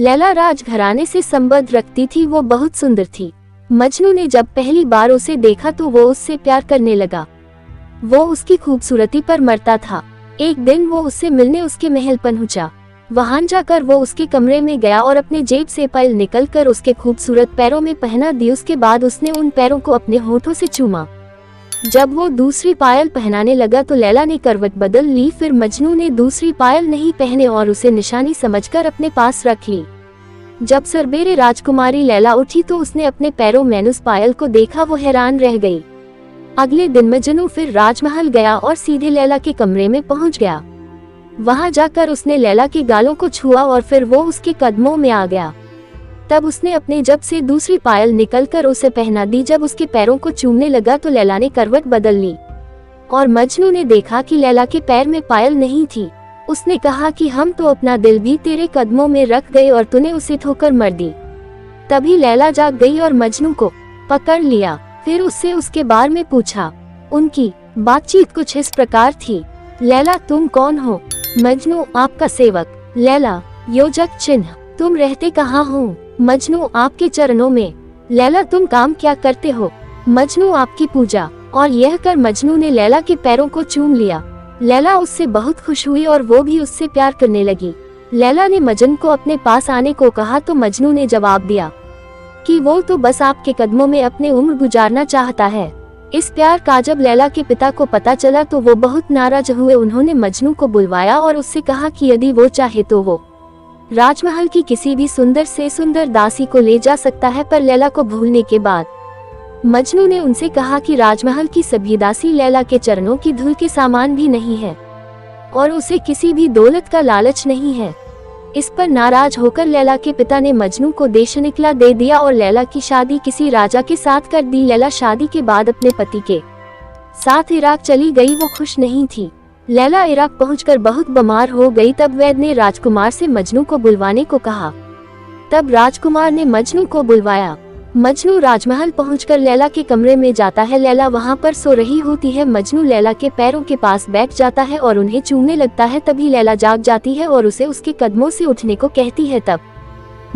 लैला राजघराने से संबंध रखती थी, वो बहुत सुंदर थी। मजनू ने जब पहली बार उसे देखा तो वो उससे प्यार करने लगा। वो उसकी खूबसूरती पर मरता था। एक दिन वो उससे मिलने उसके महल पहुंचा। वहां जाकर वो उसके कमरे में गया और अपने जेब से पायल निकलकर उसके खूबसूरत पैरों में पहना दी। उसके बाद उसने उन पैरों को अपने होठों से चूमा। जब वो दूसरी पायल पहनाने लगा तो लैला ने करवट बदल ली। फिर मजनू ने दूसरी पायल नहीं पहने और उसे निशानी समझकर अपने पास रख ली। जब सवेरे राजकुमारी लैला उठी तो उसने अपने पैरों में उस पायल को देखा। वो हैरान रह गई। अगले दिन मजनू फिर राजमहल गया और सीधे लैला के कमरे में पहुंच गया। वहां जाकर उसने लैला के गालों को छुआ और फिर वो उसके कदमों में आ गया। तब उसने अपने जेब से दूसरी पायल निकलकर उसे पहना दी। जब उसके पैरों को चूमने लगा तो लैला ने करवट बदल ली और मजनू ने देखा कि लैला के पैर में पायल नहीं थी। उसने कहा कि हम तो अपना दिल भी तेरे कदमों में रख गए और तूने उसे ठोकर मर दी। तभी लैला जाग गई और मजनू को पकड़ लिया। फिर उससे उसके बारे में पूछा। उनकी बातचीत कुछ इस प्रकार थी। लैला, तुम कौन हो? मजनू, आपका सेवक। लैला, योजक चिन्ह। तुम रहते कहाँ हो? मजनू, आपके चरणों में। लैला, तुम काम क्या करते हो? मजनू, आपकी पूजा। और यह कर मजनू ने लैला के पैरों को चूम लिया। लैला उससे बहुत खुश हुई और वो भी उससे प्यार करने लगी। लैला ने मजनू को अपने पास आने को कहा तो मजनू ने जवाब दिया कि वो तो बस आपके कदमों में अपने उम्र गुजारना चाहता है। इस प्यार का जब लैला के पिता को पता चला तो वो बहुत नाराज हुए। उन्होंने मजनू को बुलवाया और उससे कहा कि यदि वो चाहे तो वो राजमहल की किसी भी सुंदर से सुंदर दासी को ले जा सकता है। पर लैला को भूलने के बाद मजनू ने उनसे कहा कि राजमहल की सभी दासी लैला के चरणों की धूल के सामान भी नहीं है और उसे किसी भी दौलत का लालच नहीं है। इस पर नाराज होकर लैला के पिता ने मजनू को देश निकला दे दिया और लैला की शादी किसी राजा के साथ कर दी। लैला शादी के बाद अपने पति के साथ इराक चली गई। वो खुश नहीं थी। लैला इराक पहुंचकर बहुत बीमार हो गई। तब वैद्य ने राजकुमार से मजनू को बुलवाने को कहा। तब राजकुमार ने मजनू को बुलवाया। मजनू राजमहल पहुंचकर लैला के कमरे में जाता है। लैला वहां पर सो रही होती है। मजनू लैला के पैरों के पास बैठ जाता है और उन्हें चूमने लगता है। तभी लैला जाग जाती है और उसे उसके कदमों से उठने को कहती है। तब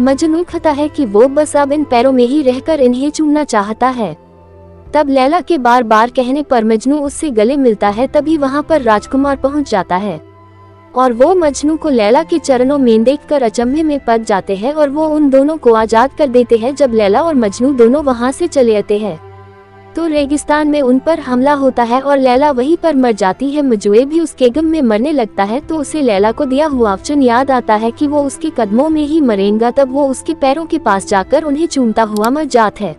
मजनू कहता है कि वो बस अब इन पैरों में ही रहकर इन्हें चूमना चाहता है। तब लैला के बार बार कहने पर मजनू उससे गले मिलता है। तभी वहां पर राजकुमार पहुंच जाता है और वो मजनू को लैला के चरणों में देखकर अचंभे में पड़ जाते हैं और वो उन दोनों को आजाद कर देते हैं। जब लैला और मजनू दोनों वहां से चले आते हैं तो रेगिस्तान में उन पर हमला होता है और लैला वहीं पर मर जाती है। मजनू भी उसके गम में मरने लगता है तो उसे लैला को दिया हुआ वचन याद आता है कि वो उसके कदमों में ही मरेगा। तब वो उसके पैरों के पास जाकर उन्हें चूमता हुआ मर जाता है।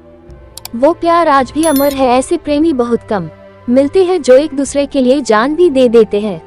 वो प्यार आज भी अमर है। ऐसे प्रेमी बहुत कम मिलते हैं जो एक दूसरे के लिए जान भी दे देते हैं।